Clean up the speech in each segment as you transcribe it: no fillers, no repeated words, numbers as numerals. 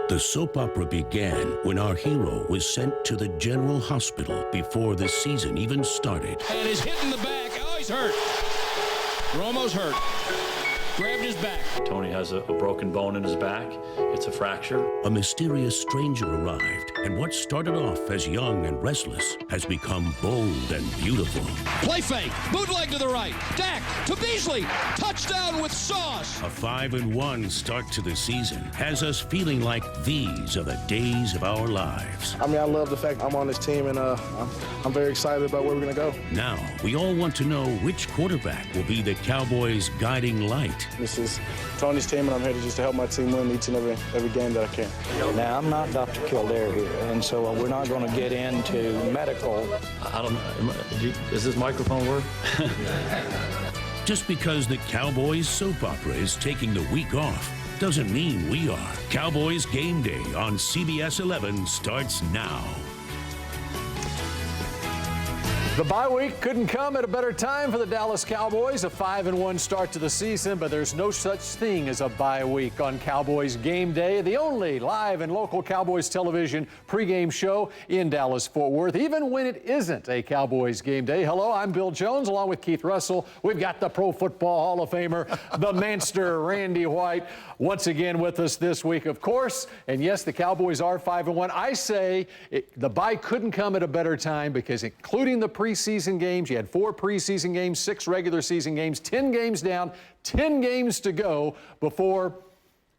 The soap opera began when our hero was sent to the General Hospital before the season even started. And is hit in the back. Oh, he's hurt. Romo's hurt. Grabbed his back. Tony has a broken bone in his back. It's a fracture. A mysterious stranger arrived, and what started off as young and restless has become bold and beautiful. Play fake. Bootleg to the right. Dak to Beasley. Touchdown with sauce. A 5-1 start to the season has us feeling like these are the days of our lives. I love the fact I'm on this team, and I'm very excited about where we're going to go. Now, we all want to know which quarterback will be the Cowboys' guiding light. This is Tony's team, and I'm here to help my team win each and every game that I can. Now, I'm not Dr. Kildare here, and so we're not going to get into medical. I don't does this microphone work? Just because the Cowboys soap opera is taking the week off doesn't mean we are. Cowboys Game Day on CBS 11 starts now. The bye week couldn't come at a better time for the Dallas Cowboys. A 5-1 start to the season, but there's no such thing as a bye week on Cowboys Game Day, the only live and local Cowboys television pregame show in Dallas-Fort Worth, even when it isn't a Cowboys Game Day. Hello, I'm Bill Jones, along with Keith Russell. We've got the Pro Football Hall of Famer, the Manster, Randy White, once again with us this week, of course. And yes, the Cowboys are 5-1. I say the bye couldn't come at a better time because including the preseason games, you had 4 preseason games, 6 regular season games, 10 games down, 10 games to go before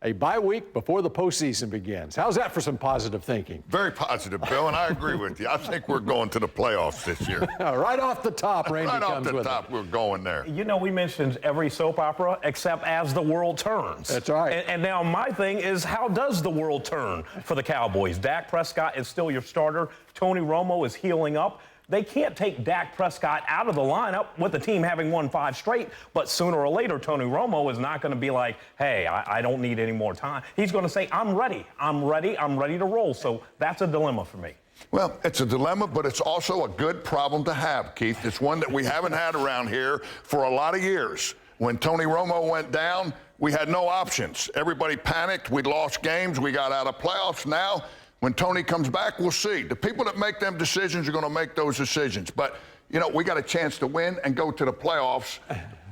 a bye week, before the postseason begins. How's that for some positive thinking? Very positive, Bill, and I agree with you. I think we're going to the playoffs this year. Right off the top, Randy right comes off the with top, it. We're going there. You know, we mentioned every soap opera except as the world turns. That's right. And now my thing is, how does the world turn for the Cowboys? Dak Prescott is still your starter. Tony Romo is healing up. They can't take Dak Prescott out of the lineup with the team having won 5 straight, but sooner or later, Tony Romo is not going to be like, hey, I don't need any more time. He's going to say, I'm ready to roll. So that's a dilemma for me. Well, it's a dilemma, but it's also a good problem to have, Keith. It's one that we haven't had around here for a lot of years. When Tony Romo went down, we had no options. Everybody panicked. We lost games. We got out of playoffs. Now, when Tony comes back, we'll see. The people that make them decisions are going to make those decisions. But, you know, we got a chance to win and go to the playoffs.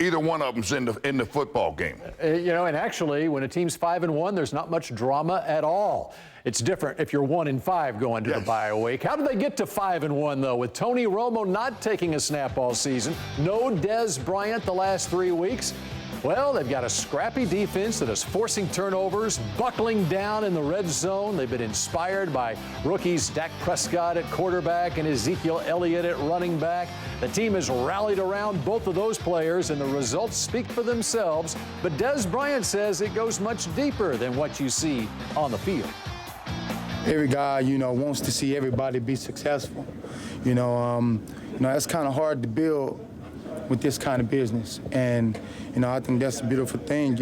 Either one of them's in the football game. You know, and actually, when a team's 5-1, there's not much drama at all. It's different if you're 1-5 going to the bye week. How did they get to 5-1, though, with Tony Romo not taking a snap all season? No Dez Bryant the last 3 weeks. Well, they've got a scrappy defense that is forcing turnovers, buckling down in the red zone. They've been inspired by rookies Dak Prescott at quarterback and Ezekiel Elliott at running back. The team has rallied around both of those players, and the results speak for themselves. But Dez Bryant says it goes much deeper than what you see on the field. Every guy, wants to see everybody be successful. That's kind of hard to build with this kind of business. And, I think that's a beautiful thing,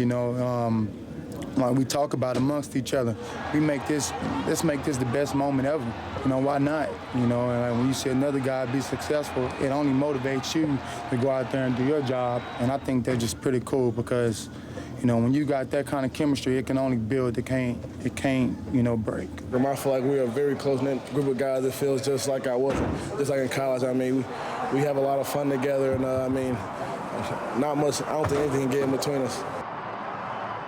like we talk about amongst each other. Let's make this the best moment ever. Why not? And when you see another guy be successful, it only motivates you to go out there and do your job. And I think that's just pretty cool because, when you got that kind of chemistry, it can only build, it can't, break. I feel like we're a very close-knit group of guys that feels just like I was, just like in college. We have a lot of fun together, and not much, I don't think anything can get in between us.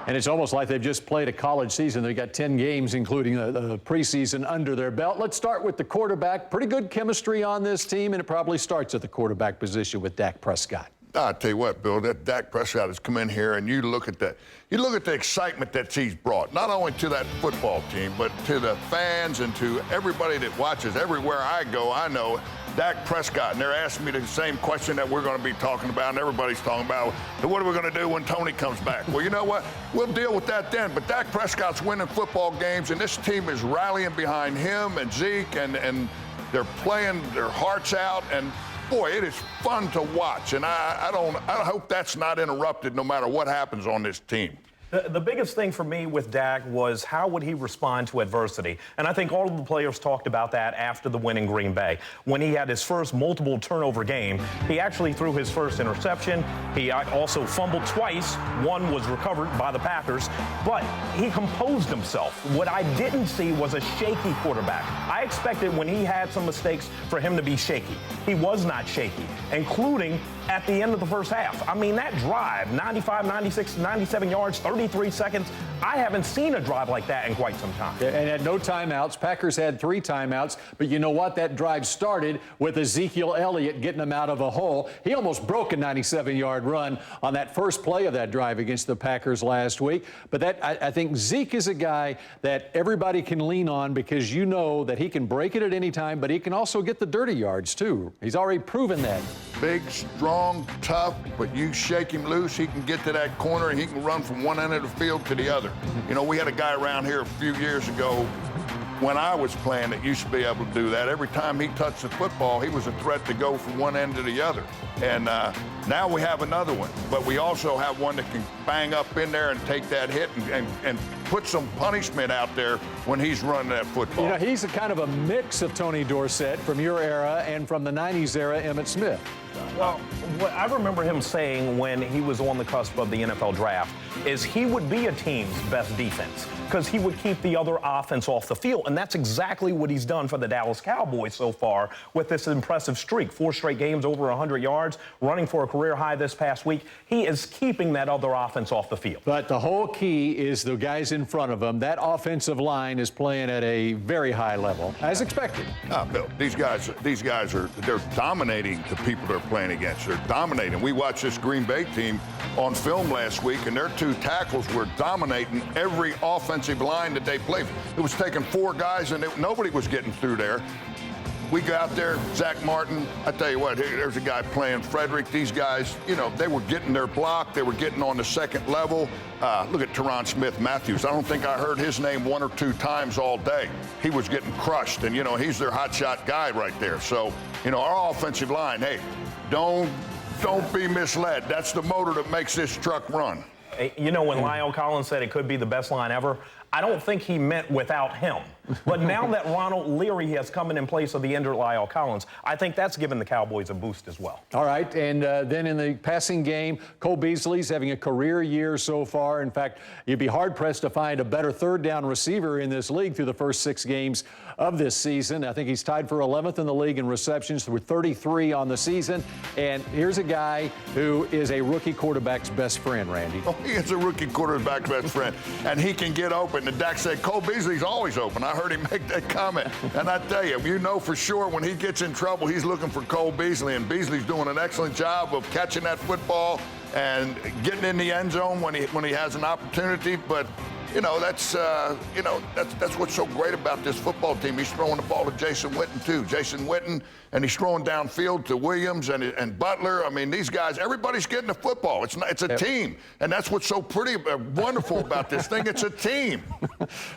And it's almost like they've just played a college season. They've got 10 games, including the preseason, under their belt. Let's start with the quarterback. Pretty good chemistry on this team, and it probably starts at the quarterback position with Dak Prescott. I'll tell you what, Bill, that Dak Prescott has come in here, and you look at that. You look at the excitement that he's brought, not only to that football team, but to the fans and to everybody that watches. Everywhere I go, I know Dak Prescott, and they're asking me the same question that we're going to be talking about, and everybody's talking about, what are we going to do when Tony comes back? Well, you know what? We'll deal with that then. But Dak Prescott's winning football games, and this team is rallying behind him and Zeke, and they're playing their hearts out, and boy, it is fun to watch, and I hope that's not interrupted no matter what happens on this team. The biggest thing for me with Dak was how would he respond to adversity? And I think all of the players talked about that after the win in Green Bay. When he had his first multiple turnover game, he actually threw his first interception. He also fumbled twice. One was recovered by the Packers, but he composed himself. What I didn't see was a shaky quarterback. I expected when he had some mistakes for him to be shaky. He was not shaky, including at the end of the first half. I mean, that drive, 95, 96, 97 yards, 33 seconds. I haven't seen a drive like that in quite some time. Yeah, and had no timeouts. Packers had 3 timeouts. But you know what? That drive started with Ezekiel Elliott getting them out of a hole. He almost broke a 97-yard run on that first play of that drive against the Packers last week. But I think Zeke is a guy that everybody can lean on because you know that he can break it at any time, but he can also get the dirty yards, too. He's already proven that. Big, strong, tough, but you shake him loose, he can get to that corner and he can run from one end of the field to the other. You know, we had a guy around here a few years ago when I was playing that used to be able to do that. Every time he touched the football, he was a threat to go from one end to the other. And now we have another one, but we also have one that can bang up in there and take that hit and put some punishment out there when he's running that football. You know, he's a kind of a mix of Tony Dorsett from your era and from the 90s era Emmitt Smith. Well, what I remember him saying when he was on the cusp of the NFL draft is he would be a team's best defense because he would keep the other offense off the field. And that's exactly what he's done for the Dallas Cowboys so far with this impressive streak. 4 straight games over 100 yards, running for a career high this past week. He is keeping that other offense off the field. But the whole key is the guys in front of him. That offensive line is playing at a very high level, as expected. Bill, they're dominating the people they're playing against. They're dominating. We watched this Green Bay team on film last week, and their 2 tackles were dominating every offensive line that they played. It was taking 4 guys, and nobody was getting through there. We go out there, Zach Martin, I tell you what, there's a guy playing Frederick. These guys, you know, they were getting their block. They were getting on the second level. Look at Tyron Smith-Matthews. I don't think I heard his name 1 or 2 times all day. He was getting crushed, and, you know, he's their hotshot guy right there. So, you know, our offensive line, hey, don't be misled. That's the motor that makes this truck run. You know, when Lyle Collins said it could be the best line ever, I don't think he meant without him. But now that Ronald Leary has come in place of the injured Lyle Collins, I think that's given the Cowboys a boost as well. All right, and then in the passing game, Cole Beasley's having a career year so far. In fact, you'd be hard-pressed to find a better third-down receiver in this league through the first 6 games of this season. I think he's tied for 11th in the league in receptions with 33 on the season. And here's a guy who is a rookie quarterback's best friend, Randy. Oh, he is a rookie quarterback's best friend, and he can get open. And Dak said, Cole Beasley's always open. I heard him make that comment. And I tell you, you know for sure when he gets in trouble, he's looking for Cole Beasley, and Beasley's doing an excellent job of catching that football and getting in the end zone when he has an opportunity. But you know, that's what's so great about this football team. He's throwing the ball to Jason Witten, too. Jason Witten, and he's throwing downfield to Williams and Butler. I mean, these guys, everybody's getting the football. It's a team, and that's what's so pretty, wonderful about this thing. It's a team.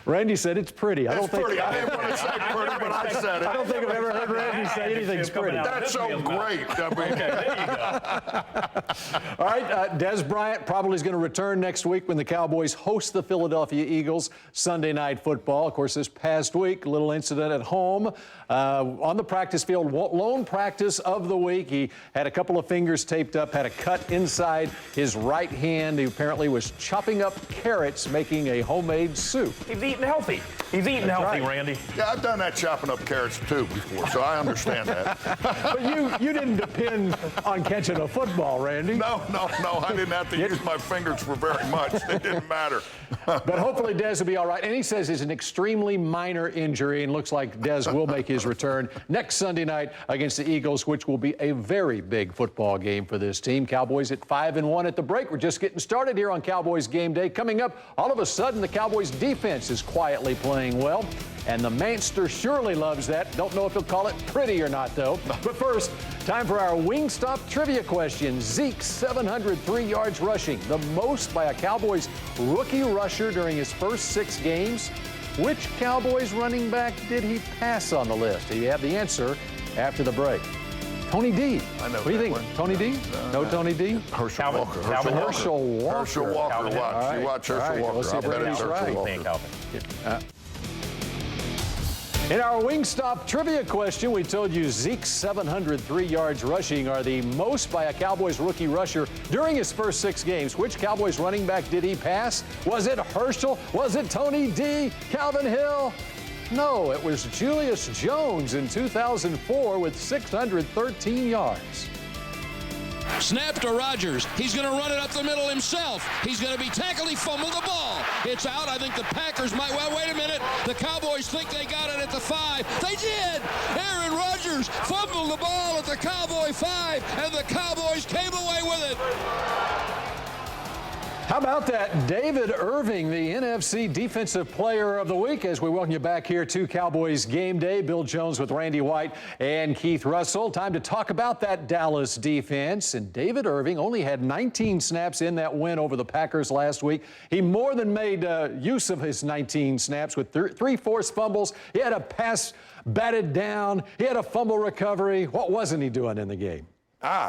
Randy said it's pretty. I don't think pretty. I didn't want to say pretty, but I said it. I don't think I've ever heard Randy say anything's pretty. That's so great. I mean, there you go. All right, Des Bryant probably is going to return next week when the Cowboys host the Philadelphia Eagles Sunday Night Football. Of course, this past week, a little incident at home on the practice field, lone practice of the week. He had a couple of fingers taped up, had a cut inside his right hand. He apparently was chopping up carrots, making a homemade soup. He's eating healthy. He's eating healthy, right. Randy. yeah, I've done that chopping up carrots, too, before, so I understand that. But you didn't depend on catching a football, Randy. No, I didn't have to use my fingers for very much. It didn't matter. But hopefully Des will be all right. And he says it's an extremely minor injury, and looks like Des will make his return next Sunday night against the Eagles, which will be a very big football game for this team. Cowboys at 5-1 at the break. We're just getting started here on Cowboys Game Day. Coming up, all of a sudden, the Cowboys defense is quietly playing well, and the Manster surely loves that. Don't know if he'll call it pretty or not, though. But first, time for our Wingstop trivia question. Zeke, 703 yards rushing, the most by a Cowboys rookie rusher during his first 6 games. Which Cowboys running back did he pass on the list? You have the answer after the break. Tony D. I know What do you that think? one. Tony D? No Tony D? Herschel Walker. Herschel Walker. Herschel Walker. All right. You watch Herschel All right. Walker. Let's see I if bet Randy's it's Herschel right. Walker. Think, Calvin. In our Wingstop trivia question, we told you Zeke's 703 yards rushing are the most by a Cowboys rookie rusher during his first 6 games. Which Cowboys running back did he pass? Was it Herschel? Was it Tony D? Calvin Hill? No, it was Julius Jones in 2004 with 613 yards. Snap to Rodgers. He's going to run it up the middle himself. He's going to be tackled. He fumbled the ball. It's out. I think the Packers might. Well, wait a minute. The Cowboys think they got it at the 5. They did. Aaron Rodgers fumbled the ball at the Cowboy 5, and the Cowboys came away with it. How about that? David Irving, the NFC Defensive Player of the Week, as we welcome you back here to Cowboys Game Day. Bill Jones with Randy White and Keith Russell. Time to talk about that Dallas defense. And David Irving only had 19 snaps in that win over the Packers last week. He more than made use of his 19 snaps with 3 forced fumbles. He had a pass batted down. He had a fumble recovery. What wasn't he doing in the game?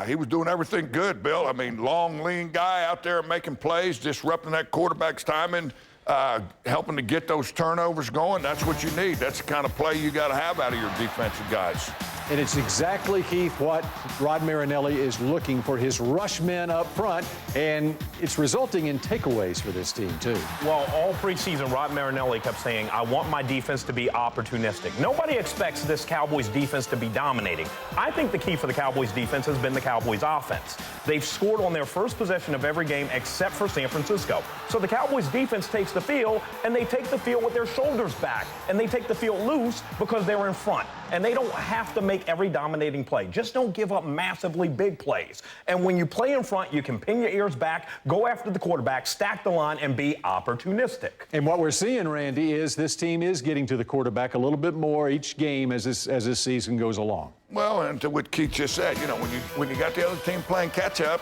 He was doing everything good, Bill. I mean, long, lean guy out there making plays, disrupting that quarterback's timing, helping to get those turnovers going. That's what you need. That's the kind of play you got to have out of your defensive guys. And it's exactly, Keith, what Rod Marinelli is looking for, his rush men up front, and it's resulting in takeaways for this team, too. Well, all preseason, Rod Marinelli kept saying, I want my defense to be opportunistic. Nobody expects this Cowboys defense to be dominating. I think the key for the Cowboys defense has been the Cowboys offense. They've scored on their first possession of every game except for San Francisco. So the Cowboys defense takes the field, and they take the field with their shoulders back, and they take the field loose because they're in front. And they don't have to make every dominating play. Just don't give up massively big plays. And when you play in front, you can pin your ears back, go after the quarterback, stack the line, and be opportunistic. And what we're seeing, Randy, is this team is getting to the quarterback a little bit more each game as this season goes along. Well, and to what Keith just said, you know, when you got the other team playing catch-up,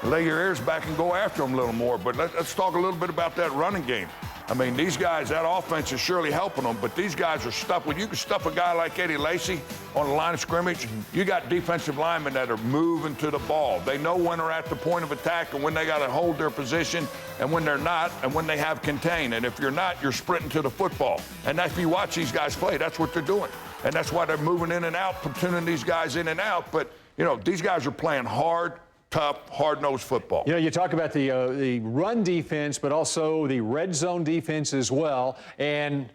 lay your ears back and go after them a little more. But let's talk a little bit about that running game. I mean, these guys, that offense is surely helping them, but these guys are stuffed. When you can stuff a guy like Eddie Lacy on the line of scrimmage, you got defensive linemen that are moving to the ball. They know when they're at the point of attack and when they got to hold their position and when they're not and when they have contain. And if you're not, you're sprinting to the football. And if you watch these guys play, that's what they're doing. And that's why they're moving in and out, platoning these guys in and out. But, you know, these guys are playing hard, tough, hard-nosed football. You know, you talk about the run defense, but also the red zone defense as well. And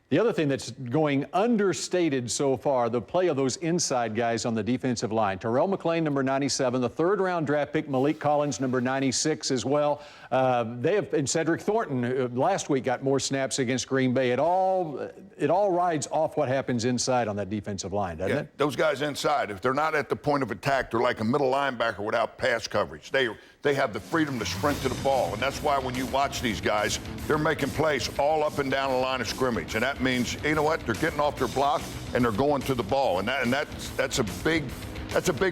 the other thing that's going understated so far, the play of those inside guys on the defensive line. Terrell McClain, number 97, the third-round draft pick, Malik Collins, number 96 as well. And Cedric Thornton, who last week got more snaps against Green Bay. It all rides off what happens inside on that defensive line, doesn't it? Those guys inside, if they're not at the point of attack, they're like a middle linebacker without pass coverage. They have the freedom to sprint to the ball, and that's why when you watch these guys, they're making plays all up and down the line of scrimmage, and that means, you know what, they're getting off their block and they're going to the ball, and that's a big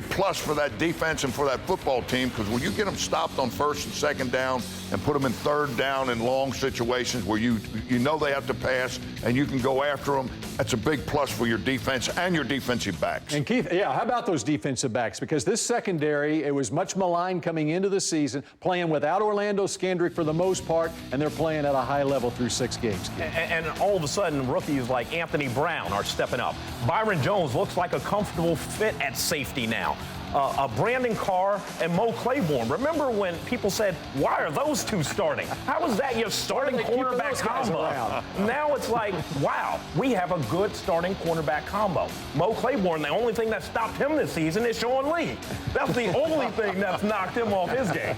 plus for that defense and for that football team, because when you get them stopped on first and second down and put them in third down in long situations where you know they have to pass and you can go after them, that's a big plus for your defense and your defensive backs. And Keith, yeah, how about those defensive backs? Because this secondary, it was much maligned coming into the season, playing without Orlando Scandrick for the most part, and they're playing at a high level through 6 games. And all of a sudden, rookies like Anthony Brown are stepping up. Byron Jones looks like a comfortable fit at safety now. Brandon Carr and Mo Claiborne. Remember when people said, why are those two starting? How is that your starting cornerback combo? Now it's like, wow, we have a good starting cornerback combo. Mo Claiborne, the only thing that stopped him this season is Sean Lee. That's the only thing that's knocked him off his game.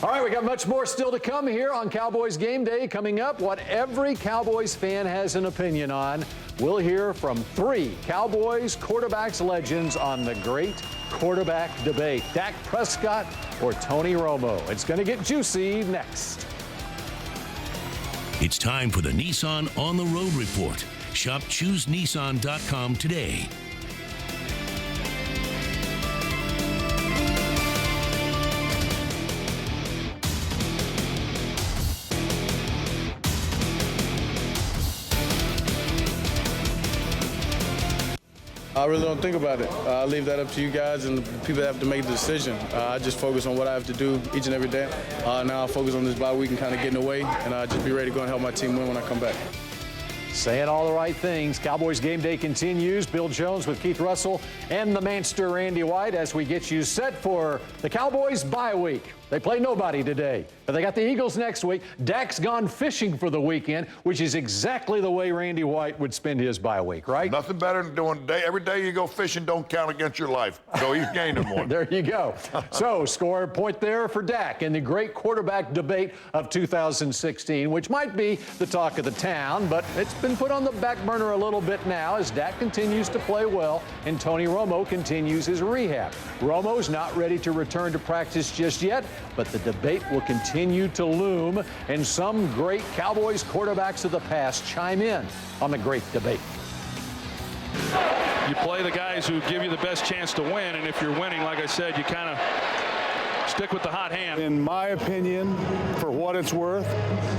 All right, we got much more still to come here on Cowboys Game Day. Coming up, what every Cowboys fan has an opinion on. We'll hear from 3 Cowboys quarterbacks legends on the great quarterback debate. Dak Prescott or Tony Romo. It's going to get juicy next. It's time for the Nissan On the Road Report. Shop ChooseNissan.com today. I really don't think about it. I leave that up to you guys and the people that have to make the decision. I just focus on what I have to do each and every day. Now I focus on this bye week and kind of getting away, and just be ready to go and help my team win when I come back. Saying all the right things. Cowboys Game Day continues. Bill Jones with Keith Russell and the Manster Randy White as we get you set for the Cowboys bye week. They play nobody today, but they got the Eagles next week. Dak's gone fishing for the weekend, which is exactly the way Randy White would spend his bye week, right? Nothing better than doing day. Every day you go fishing don't count against your life. So he's gaining one. There you go. So score a point there for Dak in the great quarterback debate of 2016, which might be the talk of the town, but it's been put on the back burner a little bit now as Dak continues to play well and Tony Romo continues his rehab. Romo's not ready to return to practice just yet, but the debate will continue to loom, and some great Cowboys quarterbacks of the past chime in on the great debate. You play the guys who give you the best chance to win, and if you're winning, like I said, you kind of stick with the hot hand. In my opinion, for what it's worth,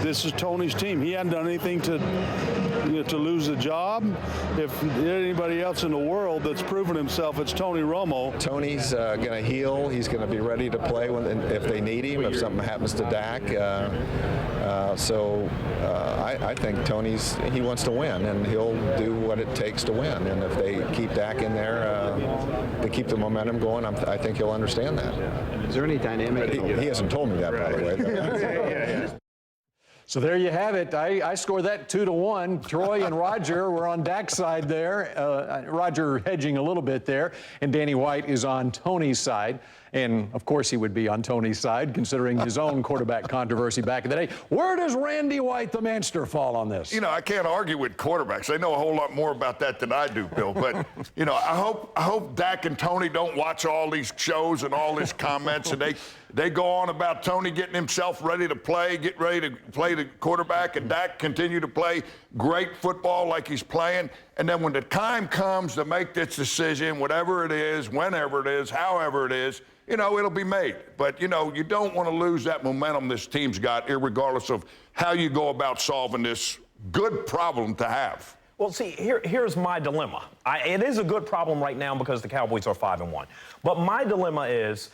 this is Tony's team. He hadn't done anything to lose the job. If anybody else in the world that's proven himself, it's Tony Romo. Tony's going to heal. He's going to be ready to play if they need him, if something happens to Dak. I think he wants to win, and he'll do what it takes to win. And if they keep Dak in there, they keep the momentum going, I think he'll understand that. Is there any dynamic? He hasn't told me that, by the way. So there you have it. I scored that 2-1. Troy and Roger were on Dak's side there. Roger hedging a little bit there. And Danny White is on Tony's side. And, of course, he would be on Tony's side, considering his own quarterback controversy back in the day. Where does Randy White, the Manster, fall on this? You know, I can't argue with quarterbacks. They know a whole lot more about that than I do, Bill. But, you know, I hope Dak and Tony don't watch all these shows and all these comments, and they go on about Tony getting himself ready to play, get ready to play the quarterback, and Dak continue to play great football like he's playing. And then when the time comes to make this decision, whatever it is, whenever it is, however it is, you know, it'll be made. But, you know, you don't want to lose that momentum this team's got, irregardless of how you go about solving this good problem to have. Well, see, here's my dilemma. It is a good problem right now because the Cowboys are 5-1. But my dilemma is,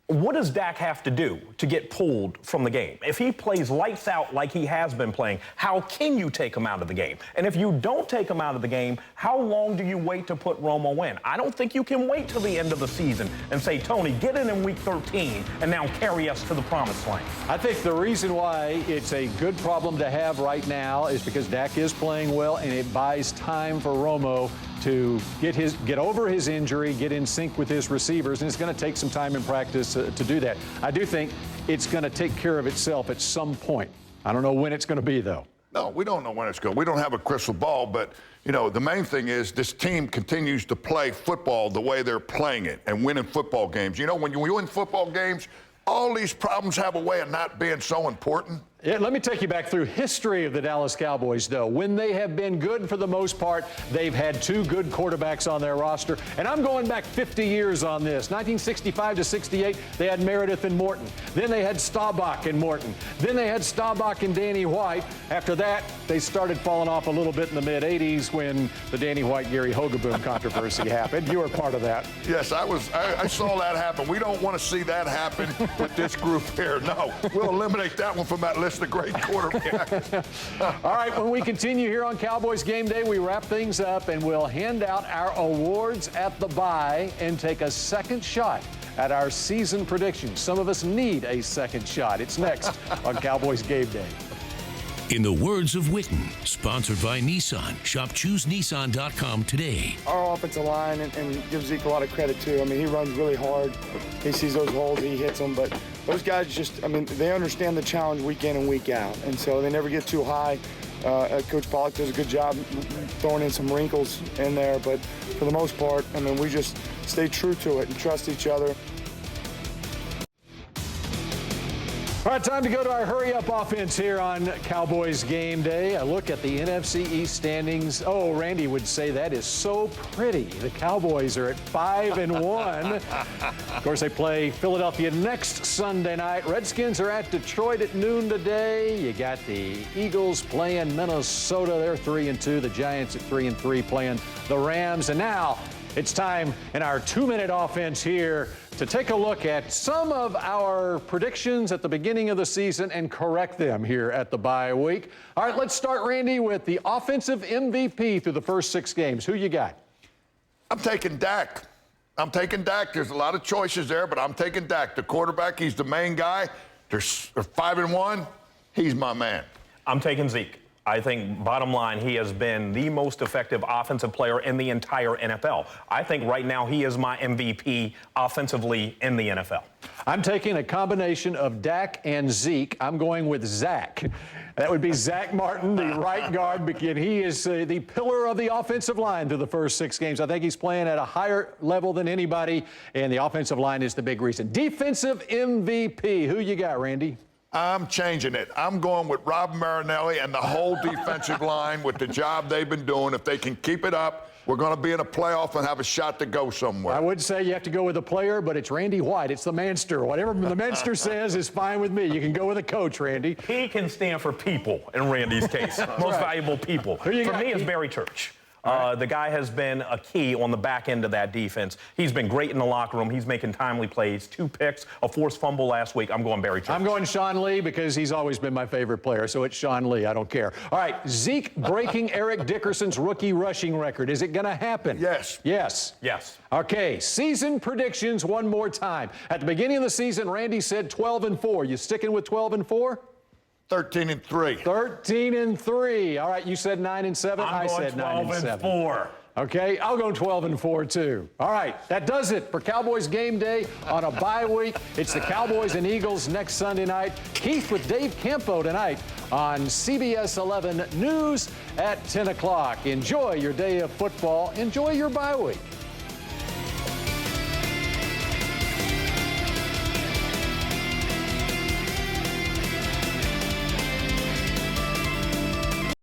what does Dak have to do to get pulled from the game? If he plays lights out like he has been playing, how can you take him out of the game? And if you don't take him out of the game, how long do you wait to put Romo in? I don't think you can wait till the end of the season and say, Tony, get in week 13 and now carry us to the promised land. I think the reason why it's a good problem to have right now is because Dak is playing well, and it buys time for Romo to get over his injury, get in sync with his receivers, and it's going to take some time in practice to do that. I do think it's going to take care of itself at some point. I don't know when it's going to be, though. No, we don't know when it's going. We don't have a crystal ball, but, you know, the main thing is this team continues to play football the way they're playing it and winning football games. You know, when you win football games, all these problems have a way of not being so important. Yeah, let me take you back through history of the Dallas Cowboys, though. When they have been good for the most part, they've had two good quarterbacks on their roster. And I'm going back 50 years on this. 1965 to 68, they had Meredith and Morton. Then they had Staubach and Morton. Then they had Staubach and Danny White. After that, they started falling off a little bit in the mid-'80s when the Danny White-Gary Hogaboom controversy happened. You were part of that. Yes, I saw that happen. We don't want to see that happen with this group here. No, we'll eliminate that one from that list of great quarterbacks. All right, when we continue here on Cowboys Game Day, we wrap things up and we'll hand out our awards at the bye and take a second shot at our season predictions. Some of us need a second shot. It's next on Cowboys Game Day. In the words of Witten, sponsored by Nissan. Shop ChooseNissan.com today. Our offensive line, and give Zeke a lot of credit too. I mean, he runs really hard. He sees those holes, he hits them. But those guys just, I mean, they understand the challenge week in and week out. And so they never get too high. Coach Pollock does a good job throwing in some wrinkles in there. But for the most part, I mean, we just stay true to it and trust each other. All right, time to go to our hurry-up offense here on Cowboys Game Day. A look at the NFC East standings. Oh, Randy would say that is so pretty. The Cowboys are at 5-1. Of course, they play Philadelphia next Sunday night. Redskins are at Detroit at noon today. You got the Eagles playing Minnesota. They're 3-2. The Giants at 3-3 playing the Rams. And now It's time in our 2-minute offense here to take a look at some of our predictions at the beginning of the season and correct them here at the bye week. All right, let's start, Randy, with the offensive MVP through the first 6 games. Who you got? I'm taking Dak. I'm taking Dak. There's a lot of choices there, but I'm taking Dak. The quarterback, he's the main guy. They're 5-1. He's my man. I'm taking Zeke. I think, bottom line, he has been the most effective offensive player in the entire NFL. I think right now he is my MVP offensively in the NFL. I'm taking a combination of Dak and Zeke. I'm going with Zach. That would be Zach Martin, the right guard, because he is the pillar of the offensive line through the first 6 games. I think he's playing at a higher level than anybody, and the offensive line is the big reason. Defensive MVP. Who you got, Randy? I'm changing it. I'm going with Rob Marinelli and the whole defensive line with the job they've been doing. If they can keep it up, we're going to be in a playoff and have a shot to go somewhere. I would say you have to go with a player, but it's Randy White. It's the Manster. Whatever the Manster says is fine with me. You can go with a coach, Randy. He can stand for people in Randy's case. Most valuable people. For me, it's Barry Church. The guy has been a key on the back end of that defense. He's been great in the locker room. He's making timely plays. 2 picks, a forced fumble last week. I'm going Barry Church. I'm going Sean Lee because he's always been my favorite player, so it's Sean Lee. I don't care. All right, Zeke breaking Eric Dickerson's rookie rushing record. Is it going to happen? Yes. Yes. Yes. Okay, season predictions one more time. At the beginning of the season, Randy said 12-4. You sticking with 12-4? 13-3. 13-3. All right, you said 9-7. I said 9-7. 12-4. Okay, I'll go 12-4 too. All right, that does it for Cowboys Game Day on a bye week. It's the Cowboys and Eagles next Sunday night. Keith with Dave Campo tonight on CBS 11 News at 10 o'clock. Enjoy your day of football. Enjoy your bye week.